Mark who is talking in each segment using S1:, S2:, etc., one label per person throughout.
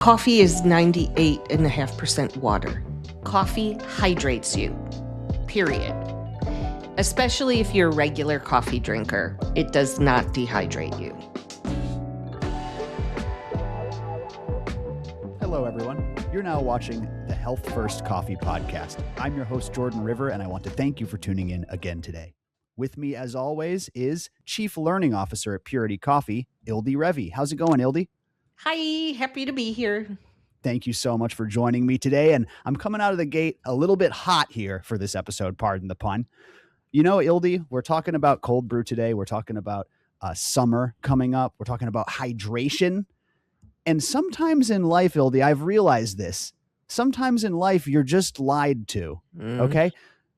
S1: Coffee is 98.5% water. Coffee hydrates you, period. Especially if you're a regular coffee drinker, it does not dehydrate you.
S2: Hello, everyone. You're now watching the Health First Coffee Podcast. I'm your host, Jordan River, and I want to thank you for tuning in again today. With me, as always, is Chief Learning Officer at Purity Coffee, Ildi Revi. How's it going, Ildi?
S1: Hi, happy to be here.
S2: Thank you so much for joining me today. And I'm coming out of the gate a little bit hot here for this episode, pardon the pun. You know, Ildi, we're talking about cold brew today. We're talking about summer coming up. We're talking about hydration. And sometimes in life, Ildi, I've realized this. Sometimes in life, you're just lied to, okay?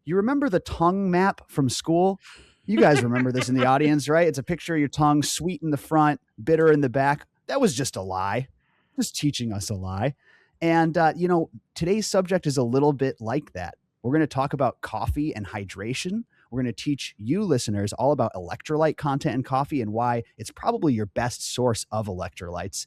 S2: You remember the tongue map from school? You guys remember this in the audience, right? It's a picture of your tongue, sweet in the front, bitter in the back. That was just a lie. Just teaching us a lie. And, today's subject is a little bit like that. We're going to talk about coffee and hydration. We're going to teach you listeners all about electrolyte content in coffee and why it's probably your best source of electrolytes.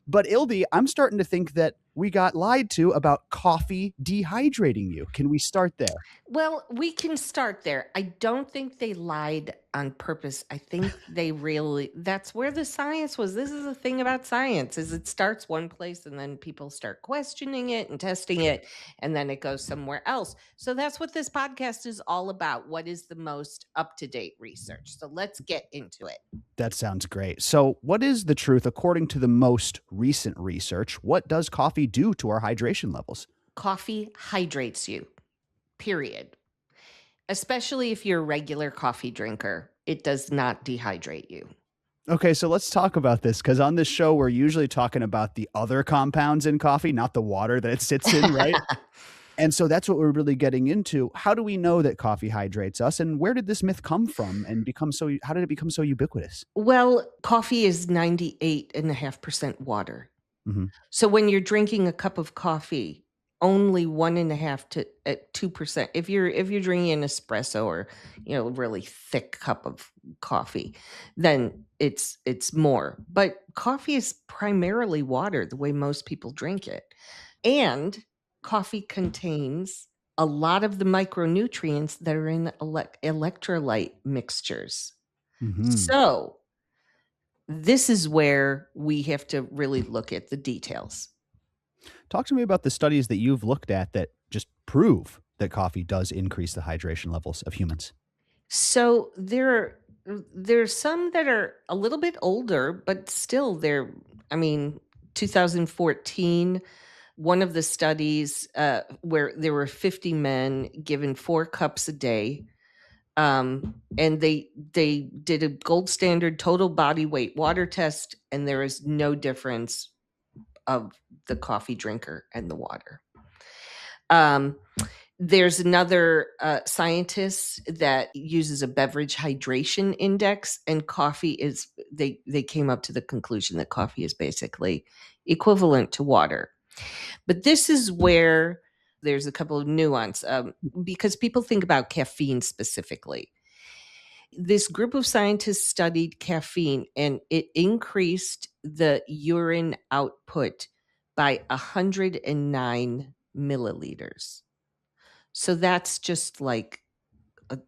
S2: But Ildi, I'm starting to think that we got lied to about coffee dehydrating you. Can we start there?
S1: Well, we can start there. I don't think they lied on purpose. I think that's where the science was. This is the thing about science, is it starts one place and then people start questioning it and testing it, and then it goes somewhere else. So that's what this podcast is all about. What is the most up-to-date research? So let's get into it.
S2: That sounds great. So what is the truth according to the most recent research? What does coffee do to our hydration levels?
S1: Coffee hydrates you, period. Especially if you're a regular coffee drinker, it does not dehydrate you.
S2: Okay, so let's talk about this, because on this show, we're usually talking about the other compounds in coffee, not the water that it sits in, right? And so that's what we're really getting into. How do we know that coffee hydrates us, and where did this myth come from and how did it become so ubiquitous?
S1: Well, coffee is 98.5% water.
S2: Mm-hmm.
S1: So when you're drinking a cup of coffee, only 1.5 to 2%. If you're drinking an espresso or a really thick cup of coffee, then it's more. But coffee is primarily water, the way most people drink it, and coffee contains a lot of the micronutrients that are in electrolyte mixtures.
S2: Mm-hmm.
S1: So this is where we have to really look at the details.
S2: Talk to me about the studies that you've looked at that just prove that coffee does increase the hydration levels of humans.
S1: So there's some that are a little bit older, but still 2014, one of the studies where there were 50 men given 4 cups a day. And they did a gold standard total body weight water test, and there is no difference of the coffee drinker and the water. There's another scientist that uses a beverage hydration index, and they came up to the conclusion that coffee is basically equivalent to water. But this is where there's a couple of nuance, because people think about caffeine specifically. This group of scientists studied caffeine, and it increased the urine output by 109 milliliters. So that's just like a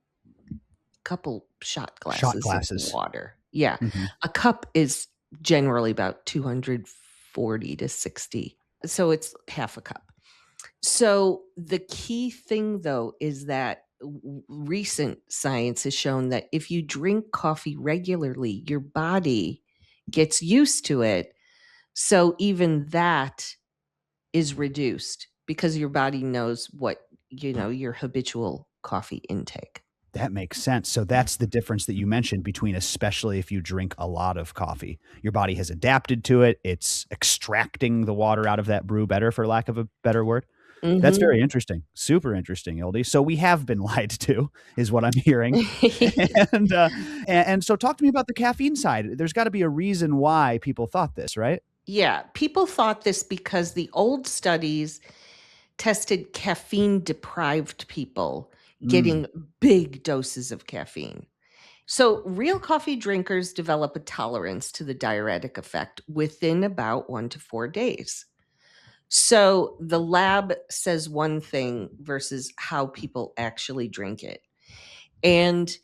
S1: couple shot glasses of water. Yeah.
S2: Mm-hmm.
S1: A cup is generally about 240 to 60. So it's half a cup. So the key thing, though, is that recent science has shown that if you drink coffee regularly, your body gets used to it. So even that is reduced because your body knows what, your habitual coffee intake.
S2: That makes sense. So that's the difference that you mentioned between, especially if you drink a lot of coffee. Your body has adapted to it. It's extracting the water out of that brew better, for lack of a better word.
S1: Mm-hmm.
S2: That's very interesting. Super interesting, Ildi. So we have been lied to, is what I'm hearing. and so talk to me about the caffeine side. There's got to be a reason why people thought this, right?
S1: Yeah. People thought this because the old studies tested caffeine-deprived people getting big doses of caffeine. So real coffee drinkers develop a tolerance to the diuretic effect within about 1 to 4 days. So the lab says one thing versus how people actually drink it. And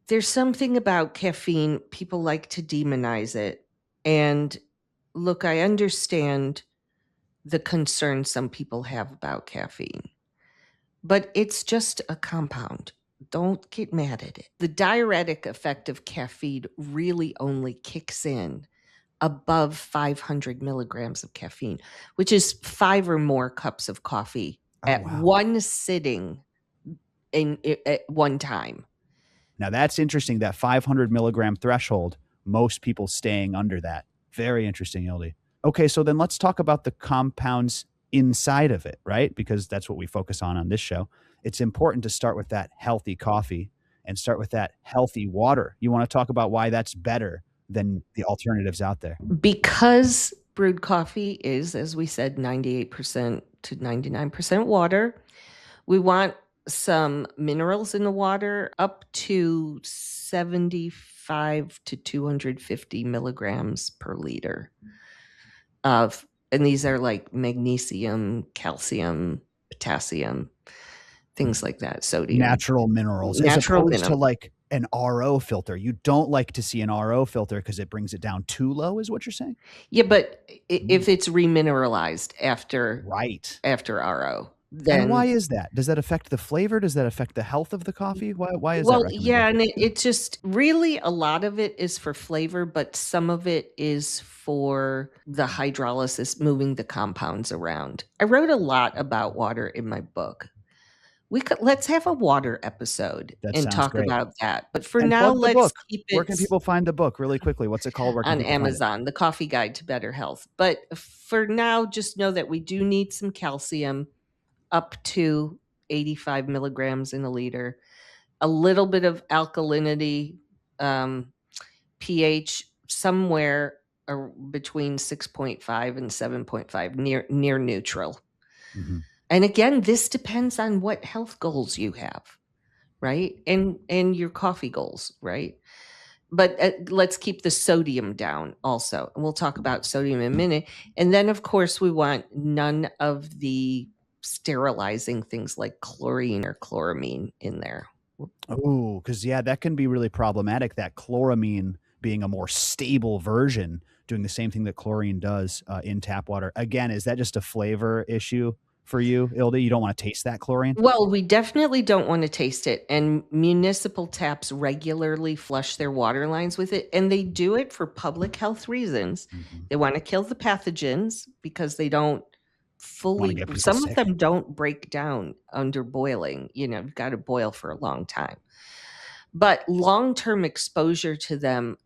S1: there's something about caffeine, people like to demonize it. And look, I understand the concern some people have about caffeine, but it's just a compound. Don't get mad at it. The diuretic effect of caffeine really only kicks in above 500 milligrams of caffeine, which is 5 or more cups of coffee
S2: Oh,
S1: at
S2: wow.
S1: one sitting at one time.
S2: Now that's interesting, that 500 milligram threshold, most people staying under that. Very interesting, Ildi. Okay, so then let's talk about the compounds inside of it, right? Because that's what we focus on this show. It's important to start with that healthy coffee and start with that healthy water. You want to talk about why that's better than the alternatives out there?
S1: Because brewed coffee is, as we said, 98% to 99% water, we want some minerals in the water up to 75 to 250 milligrams per liter of, and these are like magnesium, calcium, potassium, things like that, sodium,
S2: Natural minerals, as
S1: natural
S2: opposed to
S1: mineral.
S2: like an RO filter. You don't like to see an RO filter because it brings it down too low, is what you're saying?
S1: Yeah, but
S2: Mm,
S1: if it's remineralized
S2: right.
S1: after RO,
S2: And why
S1: then
S2: is that? Does that affect the flavor? Does that affect the health of the coffee? Why is that
S1: well,
S2: recommended?
S1: yeah, and it just really a lot of it is for flavor, but some of it is for the hydrolysis, moving the compounds around. I wrote a lot about water in my book. Let's have a water episode
S2: That
S1: and
S2: sounds
S1: talk
S2: great.
S1: about that. But for
S2: And
S1: now,
S2: plug the
S1: let's
S2: book.
S1: keep
S2: Where
S1: it
S2: can people find the book really quickly? What's it called? Where can
S1: on
S2: people find it?
S1: Amazon, The Coffee Guide to Better Health. But for now, just know that we do need some calcium up to 85 milligrams in a liter, a little bit of alkalinity, um, pH somewhere between 6.5 and 7.5, near neutral.
S2: Mhm.
S1: And again, this depends on what health goals you have, right? And your coffee goals, right? But let's keep the sodium down also. And we'll talk about sodium in a minute. And then, of course, we want none of the sterilizing things like chlorine or chloramine in there.
S2: Oh, because yeah, that can be really problematic, that chloramine being a more stable version, doing the same thing that chlorine does, in tap water. Again, is that just a flavor issue for you, Ildi? You don't wanna taste that chlorine?
S1: Well, we definitely don't want to taste it. And municipal taps regularly flush their water lines with it. And they do it for public health reasons.
S2: Mhm.
S1: They want to kill the pathogens because they don't
S2: Wanna
S1: fully,
S2: get people
S1: some of
S2: sick.
S1: them don't break down under boiling. You've got to boil for a long time. But long-term exposure to them,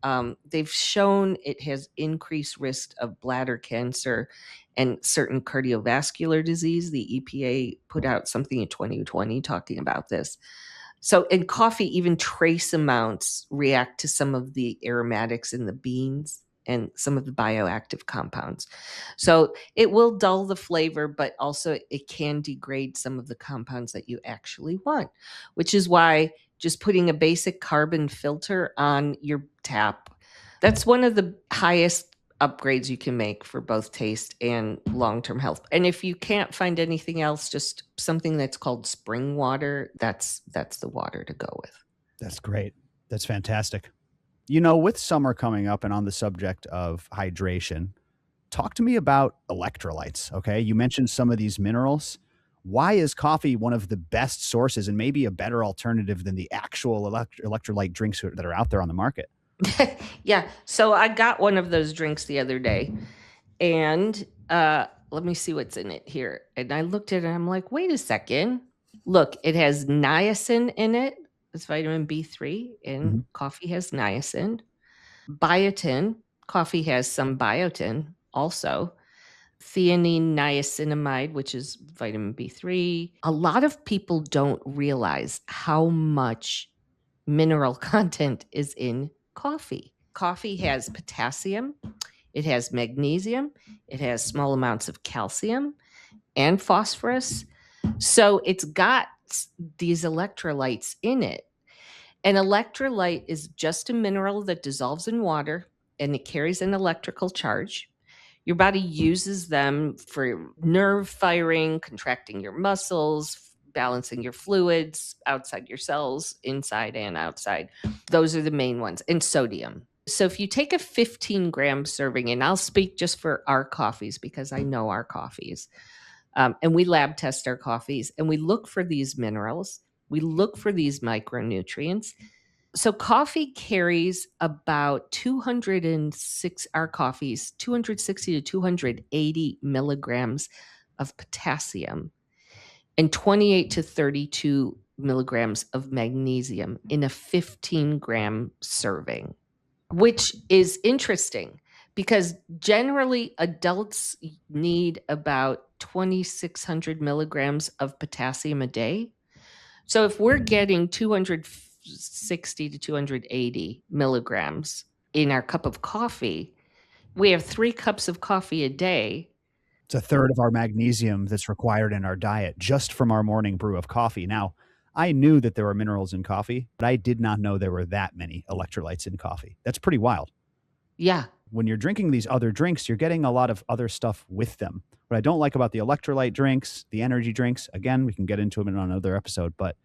S1: they've shown it has increased risk of bladder cancer and certain cardiovascular disease. The EPA put out something in 2020 talking about this. So in coffee, even trace amounts react to some of the aromatics in the beans and some of the bioactive compounds. So it will dull the flavor, but also it can degrade some of the compounds that you actually want, which is why just putting a basic carbon filter on your tap, that's one of the highest upgrades you can make for both taste and long-term health. And if you can't find anything else, just something that's called spring water, that's the water to go with.
S2: That's great. That's fantastic. You know, with summer coming up and on the subject of hydration, talk to me about electrolytes, okay? You mentioned some of these minerals. Why is coffee one of the best sources and maybe a better alternative than the actual electrolyte drinks that are out there on the market?
S1: Yeah, so I got one of those drinks the other day, and let me see what's in it here. And I looked at it and I'm like, wait a second. Look, it has niacin in it. It's vitamin B3, and
S2: Mhm.
S1: coffee has niacin. Biotin, coffee has some biotin also. Theanine niacinamide, which is vitamin B3. A lot of people don't realize how much mineral content is in coffee. Coffee has potassium, it has magnesium, it has small amounts of calcium and phosphorus. So it's got these electrolytes in it. An electrolyte is just a mineral that dissolves in water and it carries an electrical charge. Your body uses them for nerve firing, contracting your muscles, balancing your fluids outside your cells, inside and outside. Those are the main ones. And sodium. So if you take a 15-gram serving, and I'll speak just for our coffees because I know our coffees, and we lab test our coffees, and we look for these minerals, we look for these micronutrients. So coffee carries about 206, our coffees, 260 to 280 milligrams of potassium and 28 to 32 milligrams of magnesium in a 15-gram serving, which is interesting because generally adults need about 2,600 milligrams of potassium a day. So if we're getting 260 to 280 milligrams in our cup of coffee, we have 3 cups of coffee a day.
S2: It's a third of our magnesium that's required in our diet just from our morning brew of coffee. Now, I knew that there were minerals in coffee, but I did not know there were that many electrolytes in coffee. That's pretty wild.
S1: Yeah.
S2: When you're drinking these other drinks, you're getting a lot of other stuff with them. What I don't like about the electrolyte drinks, the energy drinks, again, we can get into them in another episode, but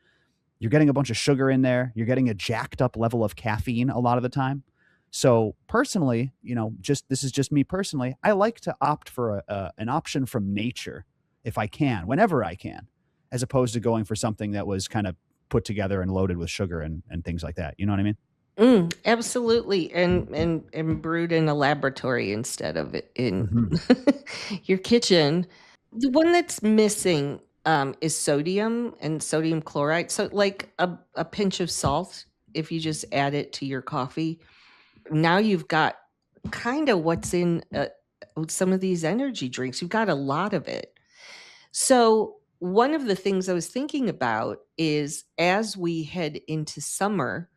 S2: you're getting a bunch of sugar in there. You're getting a jacked up level of caffeine a lot of the time. So personally, this is just me personally, I like to opt for an option from nature if I can, whenever I can, as opposed to going for something that was kind of put together and loaded with sugar and things like that. You know what I mean?
S1: Absolutely. And brewed in a laboratory instead of in your kitchen. The one that's missing is sodium and sodium chloride. So like a pinch of salt, if you just add it to your coffee, now you've got kind of what's in some of these energy drinks. You've got a lot of it. So one of the things I was thinking about is as we head into summer,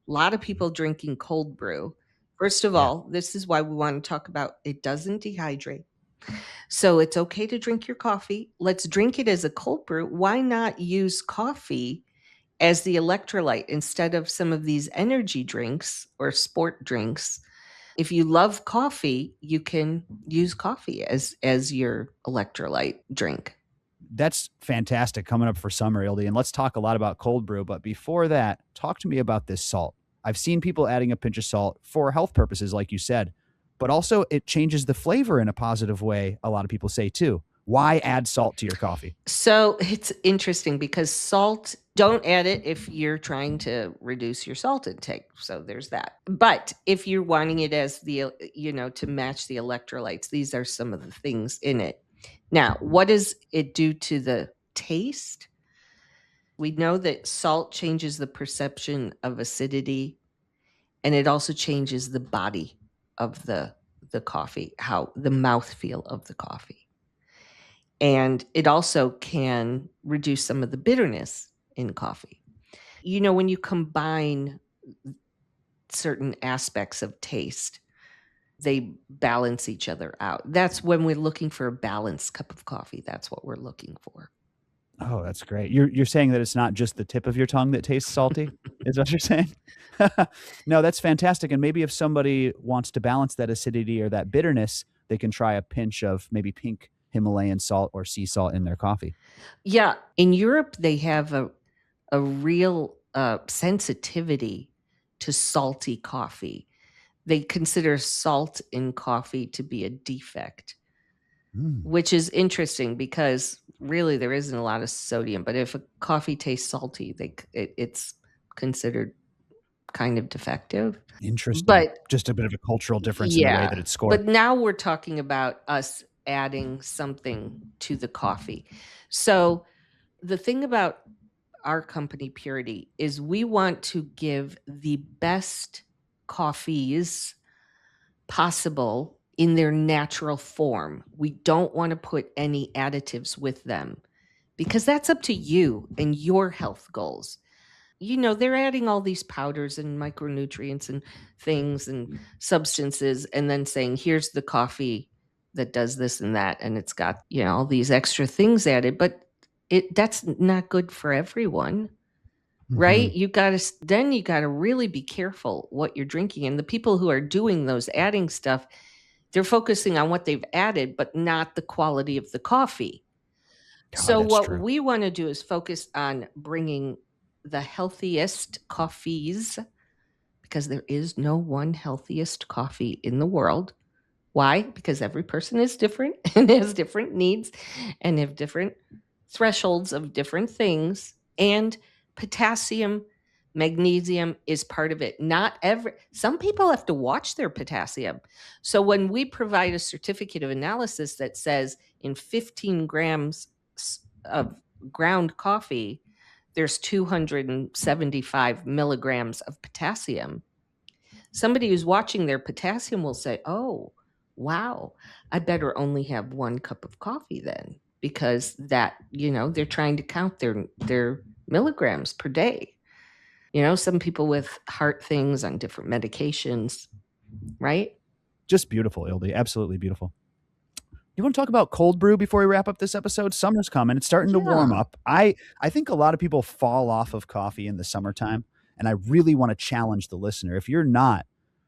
S1: a lot of people drinking cold brew. First of
S2: Yeah.
S1: all, this is why we want to talk about it doesn't dehydrate. So it's okay to drink your coffee. Let's drink it as a cold brew. Why not use coffee as the electrolyte instead of some of these energy drinks or sport drinks? If you love coffee, you can use coffee as your electrolyte drink.
S2: That's fantastic coming up for summer, Ildi. And let's talk a lot about cold brew. But before that, talk to me about this salt. I've seen people adding a pinch of salt for health purposes, like you said, but also it changes the flavor in a positive way, a lot of people say too. Why add salt to your coffee?
S1: So it's interesting because salt, don't add it if you're trying to reduce your salt intake. So there's that. But if you're wanting it as to match the electrolytes, these are some of the things in it. Now, what does it do to the taste? We know that salt changes the perception of acidity, and it also changes the body of the coffee, how the mouthfeel of the coffee. And it also can reduce some of the bitterness in coffee. When you combine certain aspects of taste, they balance each other out. That's when we're looking for a balanced cup of coffee. That's what we're looking for.
S2: Oh, that's great. You're saying that it's not just the tip of your tongue that tastes salty? Is what you're saying? No, that's fantastic. And maybe if somebody wants to balance that acidity or that bitterness, they can try a pinch of maybe pink Himalayan salt or sea salt in their coffee.
S1: Yeah. In Europe, they have a real sensitivity to salty coffee. They consider salt in coffee to be a defect, which is interesting because really there isn't a lot of sodium. But if a coffee tastes salty, it's considered kind of defective.
S2: Interesting.
S1: But
S2: just a bit of a cultural difference in the way that it's scored.
S1: But now we're talking about us adding something to the coffee. So the thing about our company, Purity, is we want to give the best coffees possible in their natural form. We don't want to put any additives with them because that's up to you and your health goals. They're adding all these powders and micronutrients and things and substances and then saying, here's the coffee that does this and that. And it's got, all these extra things added, but that's not good for everyone. Right? You got to really be careful what you're drinking. And the people who are doing those adding stuff, They're focusing on what they've added, but not the quality of the coffee.
S2: God,
S1: So
S2: that's
S1: what
S2: true.
S1: we want to do is focus on bringing the healthiest coffees, because there is no one healthiest coffee in the world. Why? Because every person is different and has different needs and have different thresholds of different things. And potassium, magnesium is part of it. Some people have to watch their potassium. So when we provide a certificate of analysis that says in 15 grams of ground coffee, there's 275 milligrams of potassium, somebody who's watching their potassium will say, oh, wow, I better only have 1 cup of coffee then, because that, they're trying to count their milligrams per day. Some people with heart things on different medications, right?
S2: Just beautiful, Ildi. Absolutely beautiful. You want to talk about cold brew before we wrap up this episode? Summer's coming. It's starting to warm
S1: Yeah.
S2: up. I think a lot of people fall off of coffee in the summertime, and I really want to challenge the listener. If you're not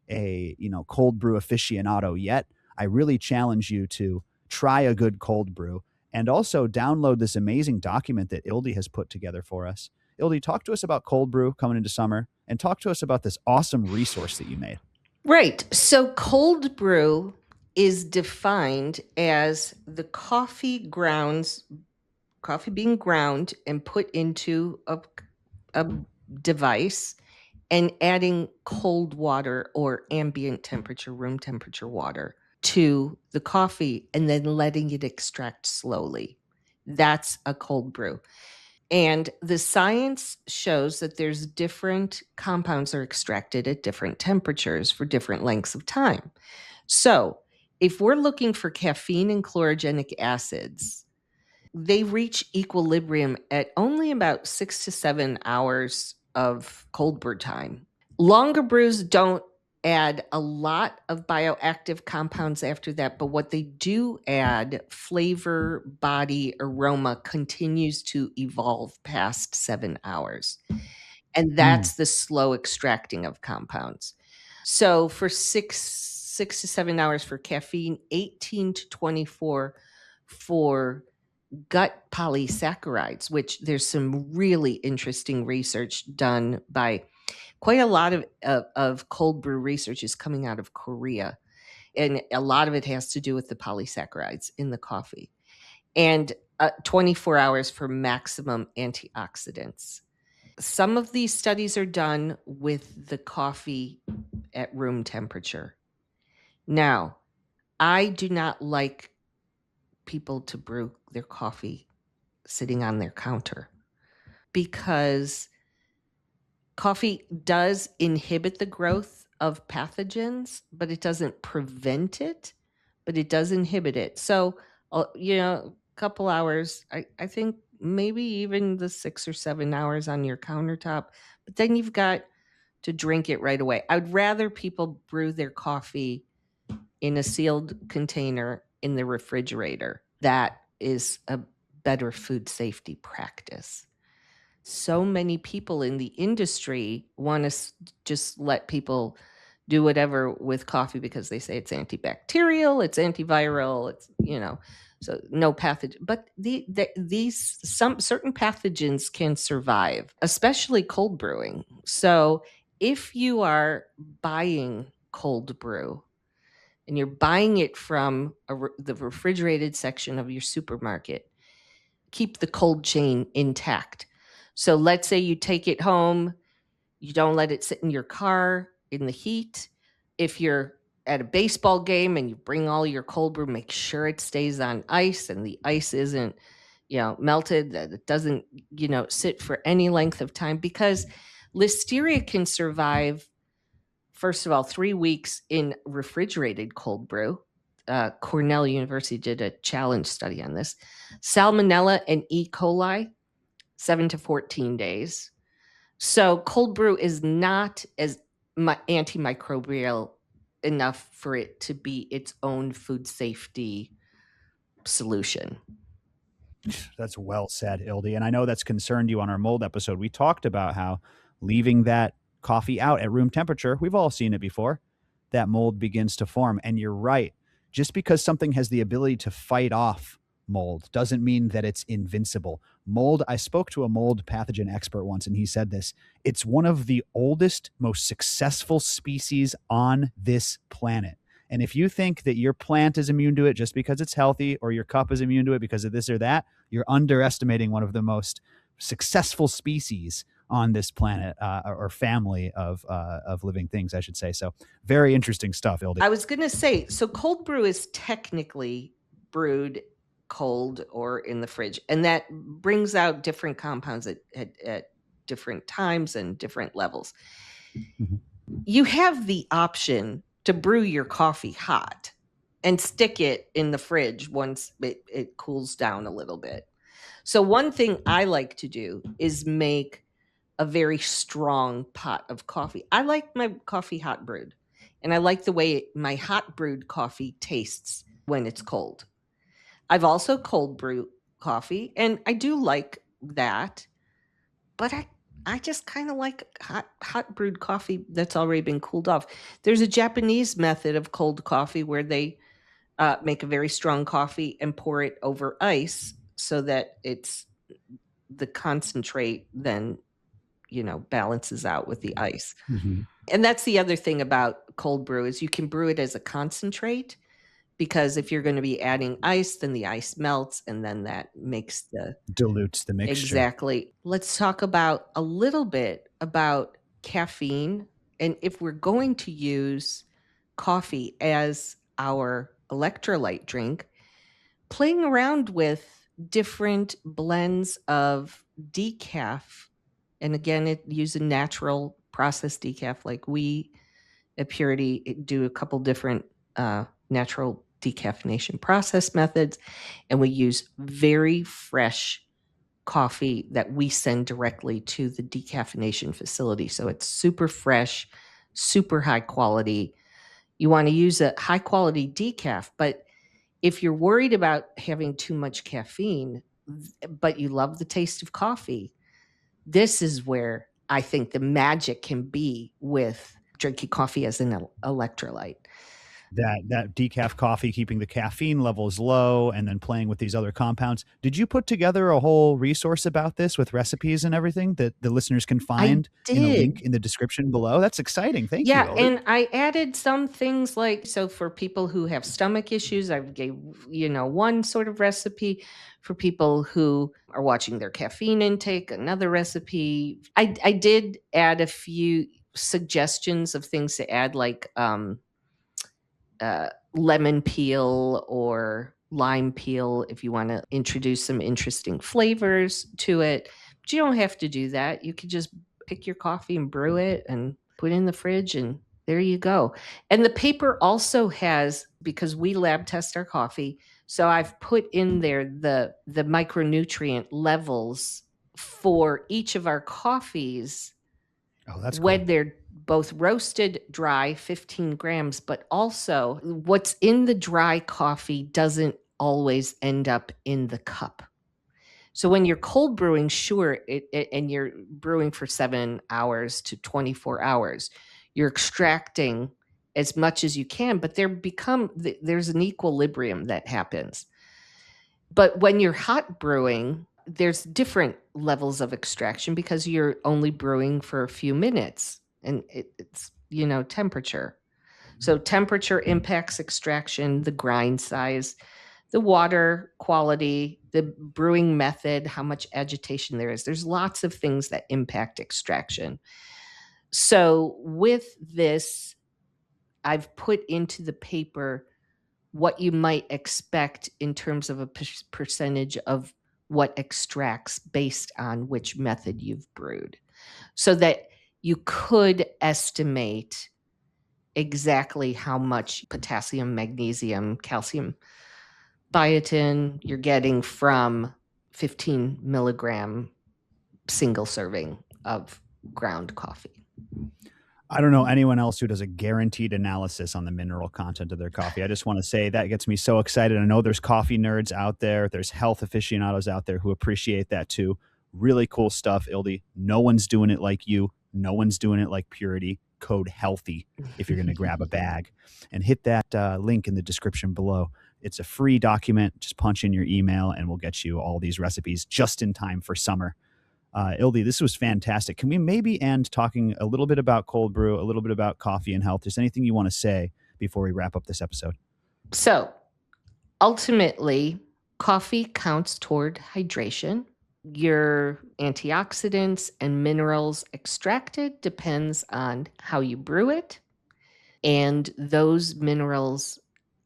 S2: a, cold brew aficionado yet, I really challenge you to try a good cold brew and also download this amazing document that Ildi has put together for us. Ildi, talk to us about cold brew coming into summer and talk to us about this awesome resource that you made.
S1: Right. So cold brew is defined as the coffee being ground and put into a device and adding cold water or ambient temperature, room temperature water to the coffee and then letting it extract slowly. That's a cold brew. And the science shows that there's different compounds are extracted at different temperatures for different lengths of time. So, if we're looking for caffeine and chlorogenic acids, they reach equilibrium at only about 6 to 7 hours of cold brew time. Longer brews don't add a lot of bioactive compounds after that, but what they do add, flavor, body, aroma, continues to evolve past 7 hours. And
S2: Mm.
S1: that's the slow extracting of compounds. So for 6 to 7 hours for caffeine, 18 to 24 for gut polysaccharides, which there's some really interesting research done by quite a lot of cold brew research is coming out of Korea. And a lot of it has to do with the polysaccharides in the coffee. And 24 hours for maximum antioxidants. Some of these studies are done with the coffee at room temperature. Now, I do not like people to brew their coffee sitting on their counter, because coffee does inhibit the growth of pathogens, but it doesn't prevent it, but it does inhibit it. So, a couple hours, I think maybe even the 6 or 7 hours on your countertop, but then you've got to drink it right away. I'd rather people brew their coffee in a sealed container in the refrigerator. That is a better food safety practice. So many people in the industry want to just let people do whatever with coffee because they say it's antibacterial, it's antiviral, so no pathogen. But these some certain pathogens can survive, especially cold brewing. So if you are buying cold brew and you're buying it from the refrigerated section of your supermarket, keep the cold chain intact. So let's say you take it home, you don't let it sit in your car in the heat. If you're at a baseball game and you bring all your cold brew, make sure it stays on ice and the ice isn't, melted, that it doesn't, sit for any length of time, because listeria can survive, first of all, 3 weeks in refrigerated cold brew. Cornell University did a challenge study on this. Salmonella and E. coli, 7 to 14 days. So cold brew is not as antimicrobial enough for it to be its own food safety solution.
S2: That's well said, Ildi. And I know that's concerned you on our mold episode. We talked about how leaving that coffee out at room temperature, we've all seen it before, that mold begins to form. And you're right. just because something has the ability to fight off mold doesn't mean that it's invincible. Mold, I spoke to a mold pathogen expert once, and he said this: it's one of the oldest, most successful species on this planet. And if you think that your plant is immune to it just because it's healthy, or your cup is immune to it because of this or that, you're underestimating one of the most successful species on this planet, or family of living things, I should say. So very interesting stuff, Ildi.
S1: I was going to say, so cold brew is technically brewed cold or in the fridge, and that brings out different compounds at different times and different levels.
S2: Mm-hmm.
S1: You have the option to brew your coffee hot and stick it in the fridge once it cools down a little bit. So one thing I like to do is make a very strong pot of coffee. I like my coffee hot brewed, and I like the way my hot brewed coffee tastes when it's cold. I've also cold brew coffee, and I do like that, but I just kind of like hot brewed coffee that's already been cooled off. There's a Japanese method of cold coffee where they make a very strong coffee and pour it over ice so that it's the concentrate then balances out with the ice.
S2: Mm-hmm.
S1: And that's the other thing about cold brew is you can brew it as a concentrate, because if you're going to be adding ice, then the ice melts, and then that makes
S2: dilutes the mixture.
S1: Exactly. Let's talk about a little bit about caffeine. And if we're going to use coffee as our electrolyte drink, playing around with different blends of decaf. And again, it uses natural processed decaf, like we at Purity do a couple different natural decaffeination process methods. And we use very fresh coffee that we send directly to the decaffeination facility. So it's super fresh, super high quality. You want to use a high quality decaf, but if you're worried about having too much caffeine, but you love the taste of coffee, this is where I think the magic can be with drinking coffee as an electrolyte.
S2: That decaf coffee, keeping the caffeine levels low and then playing with these other compounds. Did you put together a whole resource about this with recipes and everything that the listeners can find in a link in the description below? That's exciting. Thank you, Ildi.
S1: And I added some things like, so for people who have stomach issues, I gave, one sort of recipe. For people who are watching their caffeine intake, another recipe. I did add a few suggestions of things to add, like lemon peel or lime peel if you want to introduce some interesting flavors to it. But you don't have to do that. You could just pick your coffee and brew it and put it in the fridge, and there you go. And the paper also has, because we lab test our coffee, so I've put in there the micronutrient levels for each of our coffees.
S2: Oh, that's
S1: when
S2: cool.
S1: They're both roasted dry, 15 grams, but also what's in the dry coffee doesn't always end up in the cup. So when you're cold brewing, sure, and you're brewing for 7 hours to 24 hours, you're extracting as much as you can, but there's an equilibrium that happens. But when you're hot brewing, there's different levels of extraction because you're only brewing for a few minutes, and it's temperature. So temperature impacts extraction, the grind size, the water quality, the brewing method, how much agitation there is. There's lots of things that impact extraction. So with this, I've put into the paper what you might expect in terms of a percentage of what extracts based on which method you've brewed, so that you could estimate exactly how much potassium, magnesium, calcium, biotin you're getting from 15 milligram single serving of ground coffee.
S2: I don't know anyone else who does a guaranteed analysis on the mineral content of their coffee. I just want to say that gets me so excited. I know there's coffee nerds out there. There's health aficionados out there who appreciate that too. Really cool stuff, Ildi. No one's doing it like you. No one's doing it like Purity. code HEALTHY if you're going to grab a bag. And hit that link in the description below. It's a free document. Just punch in your email and we'll get you all these recipes just in time for summer. Ildi, this was fantastic. Can we maybe end talking a little bit about cold brew, a little bit about coffee and health? Is there anything you want to say before we wrap up this episode?
S1: So ultimately, coffee counts toward hydration. Your antioxidants and minerals extracted depends on how you brew it. And those minerals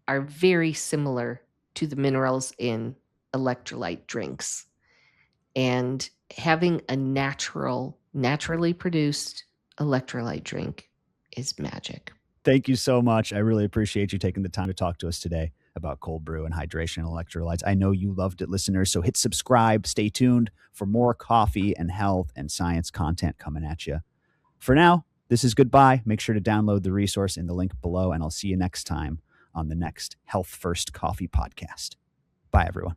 S1: are very similar to the minerals in electrolyte drinks. And having a naturally produced electrolyte drink is magic.
S2: Thank you so much. I really appreciate you taking the time to talk to us today about cold brew and hydration and electrolytes. I know you loved it, listeners. So hit subscribe. Stay tuned for more coffee and health and science content coming at you. For now, this is goodbye. Make sure to download the resource in the link below, and I'll see you next time on the next Health First Coffee podcast. Bye, everyone.